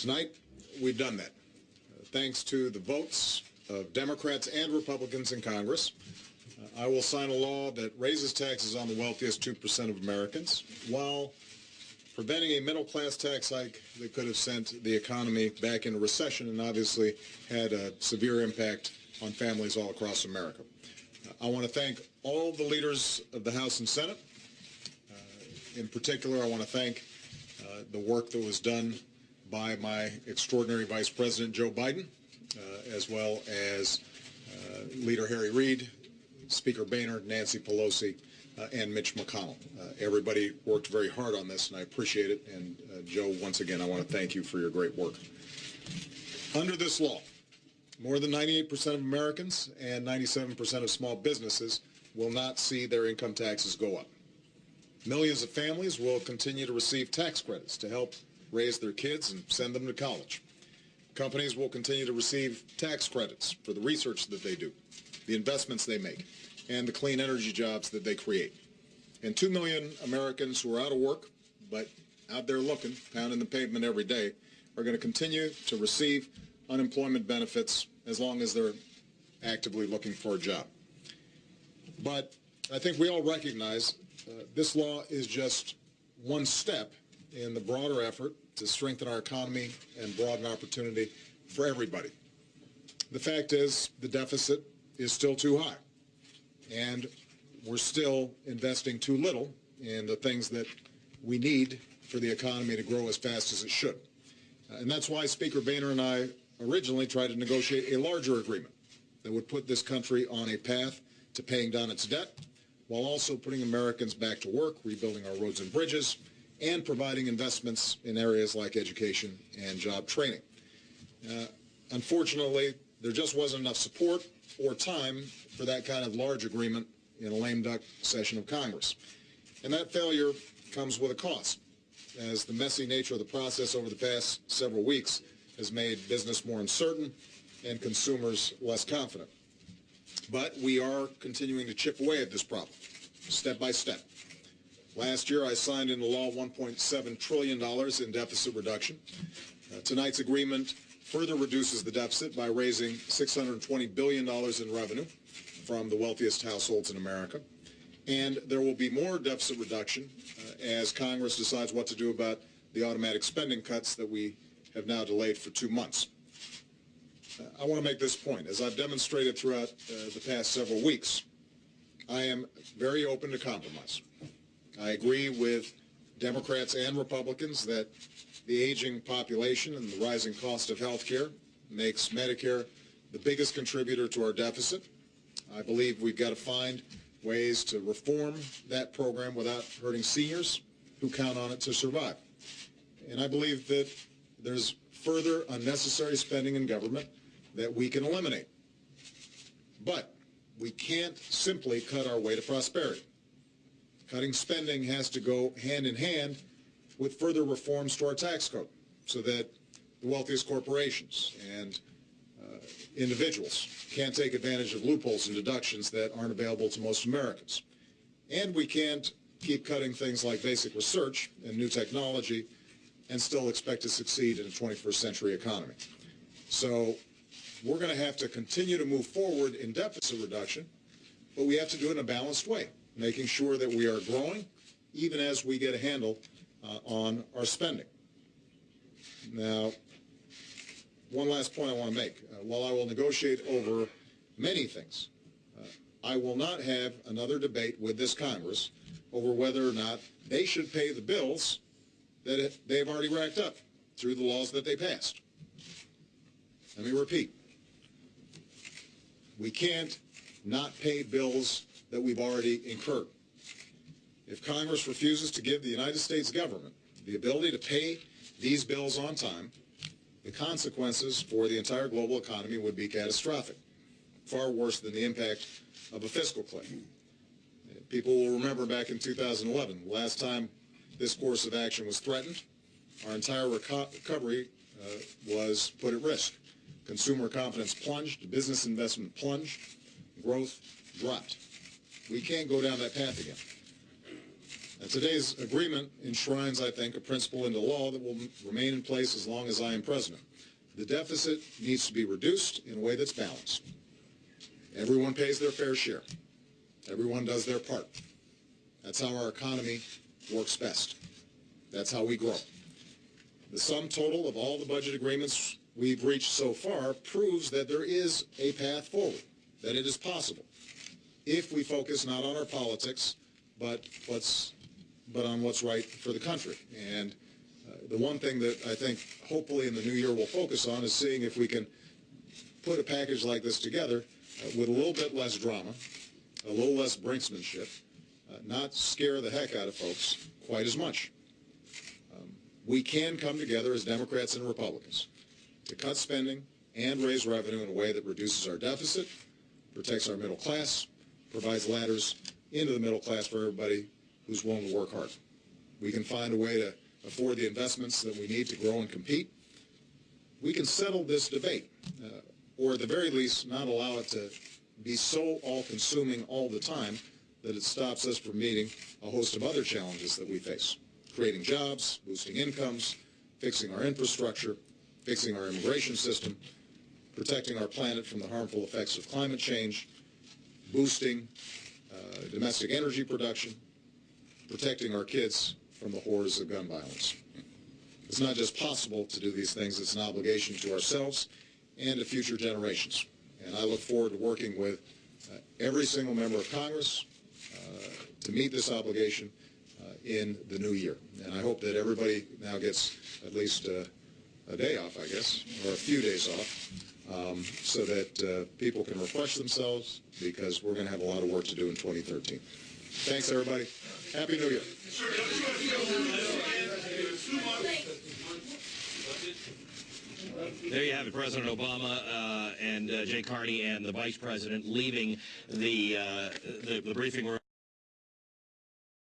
Tonight, we've done that. Thanks to the votes of Democrats and Republicans in Congress, I will sign a law that raises taxes on the wealthiest 2% of Americans while preventing a middle-class tax hike that could have sent the economy back into recession and obviously had a severe impact on families all across America. I want to thank all the leaders of the House and Senate. In particular, I want to thank the work that was done by my extraordinary Vice President, Joe Biden, as well as Leader Harry Reid, Speaker Boehner, Nancy Pelosi, and Mitch McConnell. Everybody worked very hard on this, and I appreciate it. And Joe, once again, I want to thank you for your great work. Under this law, more than 98% of Americans and 97% of small businesses will not see their income taxes go up. Millions of families will continue to receive tax credits to help raise their kids and send them to college. Companies will continue to receive tax credits for the research that they do, the investments they make, and the clean energy jobs that they create. And 2 million Americans who are out of work, but out there looking, pounding the pavement every day, are going to continue to receive unemployment benefits as long as they're actively looking for a job. But I think we all recognize this law is just one step in the broader effort to strengthen our economy and broaden opportunity for everybody. The fact is the deficit is still too high, and we're still investing too little in the things that we need for the economy to grow as fast as it should. And that's why Speaker Boehner and I originally tried to negotiate a larger agreement that would put this country on a path to paying down its debt while also putting Americans back to work, rebuilding our roads and bridges, and providing investments in areas like education and job training. Unfortunately, there just wasn't enough support or time for that kind of large agreement in a lame duck session of Congress. And that failure comes with a cost, as the messy nature of the process over the past several weeks has made business more uncertain and consumers less confident. But we are continuing to chip away at this problem, step by step. Last year, I signed into law $1.7 trillion in deficit reduction. Tonight's agreement further reduces the deficit by raising $620 billion in revenue from the wealthiest households in America. And there will be more deficit reduction as Congress decides what to do about the automatic spending cuts that we have now delayed for 2 months. I want to make this point. As I've demonstrated throughout the past several weeks, I am very open to compromise. I agree with Democrats and Republicans that the aging population and the rising cost of health care makes Medicare the biggest contributor to our deficit. I believe we've got to find ways to reform that program without hurting seniors who count on it to survive. And I believe that there's further unnecessary spending in government that we can eliminate. But we can't simply cut our way to prosperity. Cutting spending has to go hand in hand with further reforms to our tax code so that the wealthiest corporations and individuals can't take advantage of loopholes and deductions that aren't available to most Americans. And we can't keep cutting things like basic research and new technology and still expect to succeed in a 21st century economy. So we're going to have to continue to move forward in deficit reduction, but we have to do it in a balanced way, making sure that we are growing even as we get a handle on our spending. Now, one last point I want to make. While I will negotiate over many things, I will not have another debate with this Congress over whether or not they should pay the bills that they've already racked up through the laws that they passed. Let me repeat. We can't not pay bills that we've already incurred. If Congress refuses to give the United States government the ability to pay these bills on time, the consequences for the entire global economy would be catastrophic, far worse than the impact of a fiscal cliff. People will remember back in 2011, the last time this course of action was threatened, our entire recovery was put at risk. Consumer confidence plunged, business investment plunged, growth dropped. We can't go down that path again. Today's agreement enshrines, I think, a principle into law that will remain in place as long as I am president. The deficit needs to be reduced in a way that's balanced. Everyone pays their fair share. Everyone does their part. That's how our economy works best. That's how we grow. The sum total of all the budget agreements we've reached so far proves that there is a path forward, that it is possible, if we focus not on our politics, but on what's right for the country. And the one thing that I think hopefully in the new year we'll focus on is seeing if we can put a package like this together with a little bit less drama, a little less brinksmanship, not scare the heck out of folks quite as much. We can come together as Democrats and Republicans to cut spending and raise revenue in a way that reduces our deficit, protects our middle class, provides ladders into the middle class for everybody who's willing to work hard. We can find a way to afford the investments that we need to grow and compete. We can settle this debate, or at the very least not allow it to be so all-consuming all the time that it stops us from meeting a host of other challenges that we face. Creating jobs, boosting incomes, fixing our infrastructure, fixing our immigration system, protecting our planet from the harmful effects of climate change, boosting domestic energy production, protecting our kids from the horrors of gun violence. It's not just possible to do these things, it's an obligation to ourselves and to future generations. And I look forward to working with every single member of Congress to meet this obligation in the new year. And I hope that everybody now gets at least a day off, I guess, or a few days off, so that people can refresh themselves, because we're going to have a lot of work to do in 2013. Thanks, everybody. Happy New Year. There you have it, President Obama and Jay Carney and the Vice President leaving the briefing room.